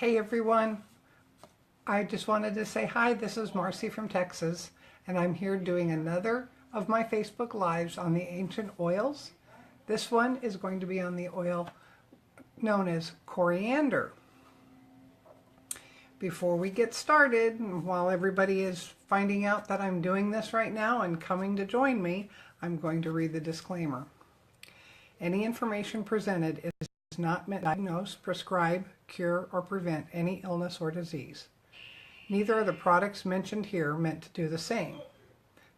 Hey everyone, I just wanted to say hi. This is Marcy from Texas, and I'm here doing another of my Facebook Lives on the ancient oils. This one is going to be on the oil known as coriander. Before we get started, and while everybody is finding out that I'm doing this right now and coming to join me, I'm going to read the disclaimer. Any information presented is not meant to diagnose, prescribe, cure, or prevent any illness or disease. Neither are the products mentioned here meant to do the same.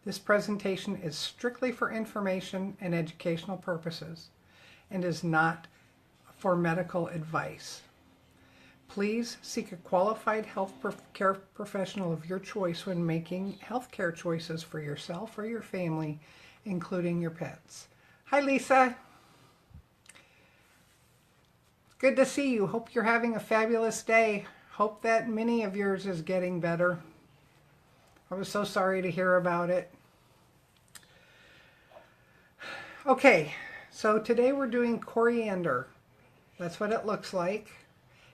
This presentation is strictly for information and educational purposes and is not for medical advice. Please seek a qualified health care professional of your choice when making healthcare choices for yourself or your family, including your pets. Hi, Lisa. Good to see you. Hope you're having a fabulous day. Hope that many of yours is getting better. I was so sorry to hear about it. Okay, so today we're doing coriander. That's what it looks like.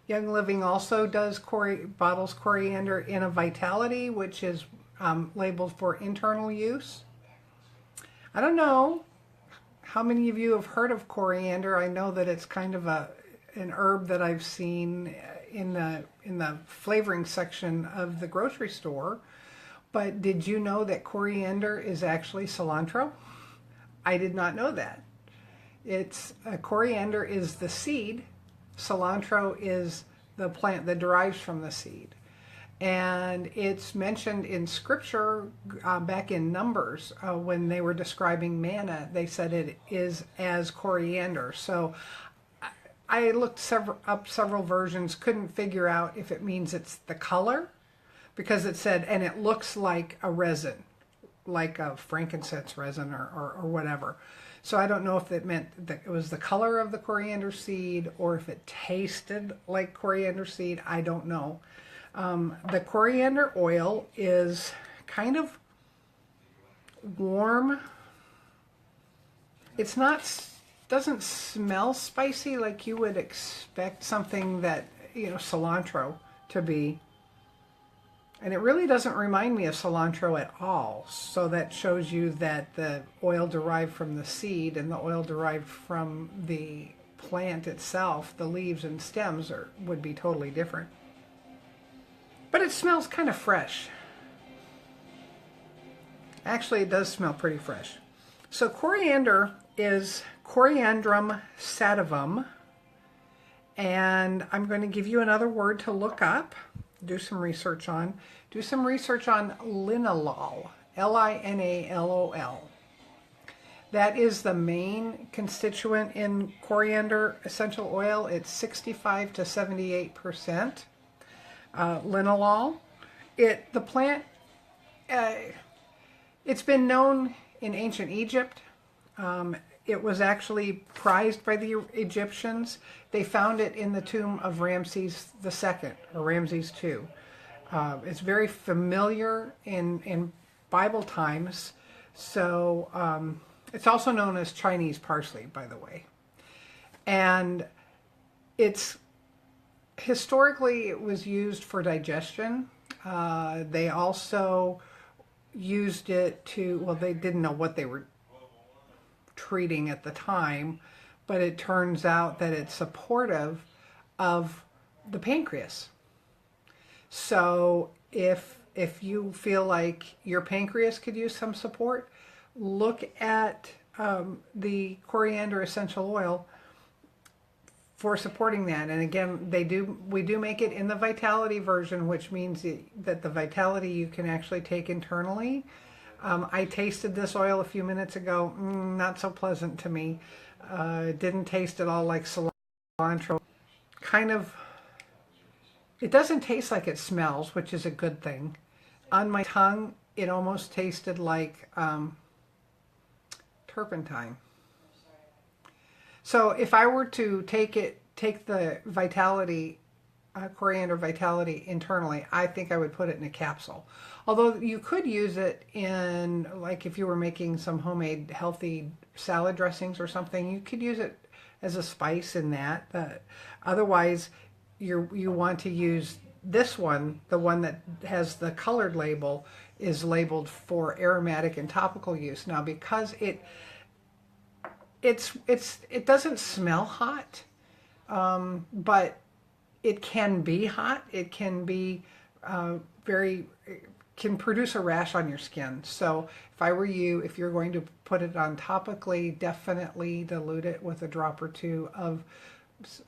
Young Living also does bottles coriander in a Vitality, which is labeled for internal use. I don't know how many of you have heard of coriander. I know that it's kind of an herb that I've seen in the flavoring section of the grocery store. But did you know that coriander is actually cilantro? I did not know that. Coriander is the seed. Cilantro is the plant that derives from the seed. And it's mentioned in scripture back in Numbers when they were describing manna. They said it is as coriander. So I looked up several versions, couldn't figure out if it means it's the color, because it said, and it looks like a resin, like a frankincense resin or whatever. So I don't know if it meant that it was the color of the coriander seed or if it tasted like coriander seed. I don't know. The coriander oil is kind of warm. It's not, doesn't smell spicy like you would expect something that, cilantro to be. And it really doesn't remind me of cilantro at all. So that shows you that the oil derived from the seed and the oil derived from the plant itself, the leaves and stems, would be totally different. But it smells kind of fresh. Actually, it does smell pretty fresh. So coriander is Coriandrum sativum. And I'm going to give you another word to look up. Do some research on. Do some research on linalool, Linalol. That is the main constituent in coriander essential oil. It's 65 to 78% linalool. The plant, it's been known in ancient Egypt. It was actually prized by the Egyptians. They found it in the tomb of Ramses II, or Ramses II. It's very familiar in Bible times. So it's also known as Chinese parsley, by the way. And historically it was used for digestion. They also used it to, they didn't know what they were treating at the time, but it turns out that it's supportive of the pancreas. So if you feel like your pancreas could use some support, look at the coriander essential oil for supporting that. And again, we do make it in the Vitality version, which means that the Vitality you can actually take internally. I tasted this oil a few minutes ago. Not so pleasant to me. It didn't taste at all like cilantro. It doesn't taste like it smells, which is a good thing. On my tongue, it almost tasted like turpentine. So if I were to take the Vitality, coriander Vitality internally, I think I would put it in a capsule. Although you could use it in, like if you were making some homemade healthy salad dressings or something, you could use it as a spice in that. Otherwise, you want to use this one, the one that has the colored label, is labeled for aromatic and topical use. Now, because it doesn't smell hot, but it can be hot. It can be can produce a rash on your skin. So if I were you, if you're going to put it on topically, definitely dilute it with a drop or two of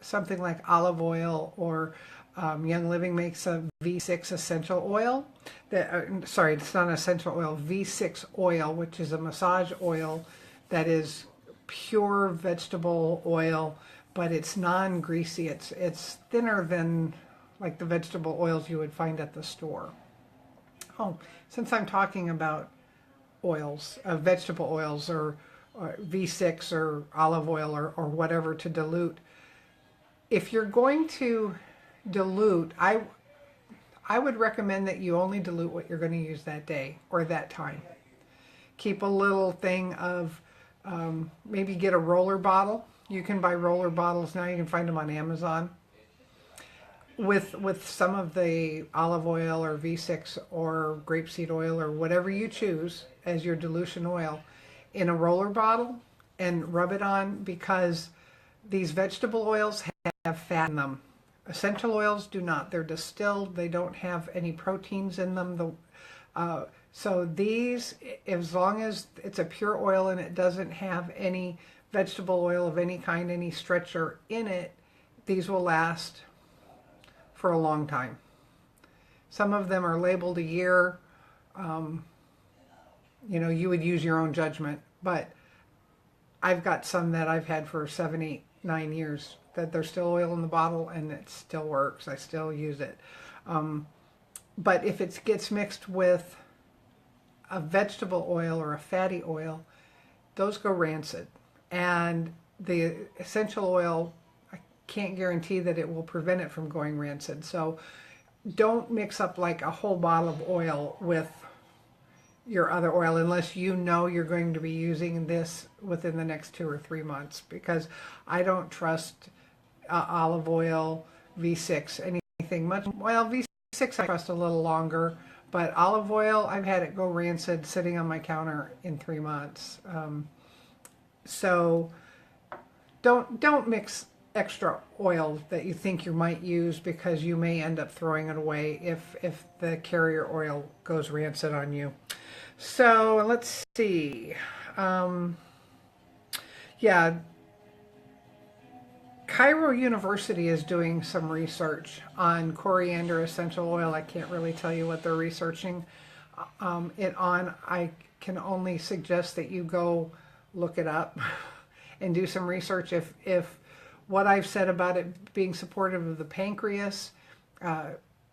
something like olive oil, or Young Living makes a V6 essential oil. Sorry, it's not essential oil, V6 oil, which is a massage oil that is pure vegetable oil, but it's non-greasy. It's thinner than like the vegetable oils you would find at the store. Oh, since I'm talking about oils, vegetable oils, or V6 or olive oil, or whatever to dilute, if you're going to dilute, I would recommend that you only dilute what you're going to use that day or that time. Keep a little thing of, maybe get a roller bottle. You can buy roller bottles now. You can find them on Amazon. With some of the olive oil or V6 or grapeseed oil or whatever you choose as your dilution oil in a roller bottle, and rub it on, because these vegetable oils have fat in them. Essential oils do not. They're distilled. They don't have any proteins in them. So these, as long as it's a pure oil and it doesn't have any vegetable oil of any kind, any stretcher in it, these will last for a long time. Some of them are labeled a year. You would use your own judgment, but I've got some that I've had for 7, 8, 9 years that there's still oil in the bottle and it still works. I still use it. But if it gets mixed with a vegetable oil or a fatty oil, those go rancid. And the essential oil, I can't guarantee that it will prevent it from going rancid. So don't mix up like a whole bottle of oil with your other oil unless you know you're going to be using this within the next 2 or 3 months, because I don't trust olive oil, V6, anything much. Well, V6 I trust a little longer, but olive oil, I've had it go rancid sitting on my counter in 3 months. So don't mix extra oil that you think you might use, because you may end up throwing it away if the carrier oil goes rancid on you. So let's see. Yeah, Cairo University is doing some research on coriander essential oil. I can't really tell you what they're researching it on. I can only suggest that you go look it up and do some research. If what I've said about it being supportive of the pancreas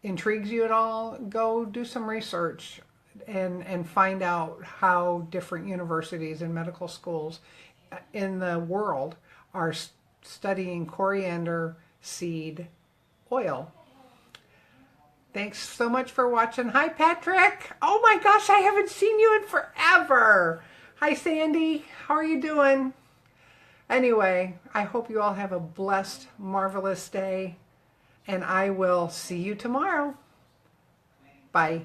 intrigues you at all, go do some research and find out how different universities and medical schools in the world are studying coriander seed oil. Thanks so much for watching. Hi, Patrick. Oh my gosh, I haven't seen you in forever. Hi, Sandy. How are you doing? Anyway, I hope you all have a blessed, marvelous day, and I will see you tomorrow. Bye.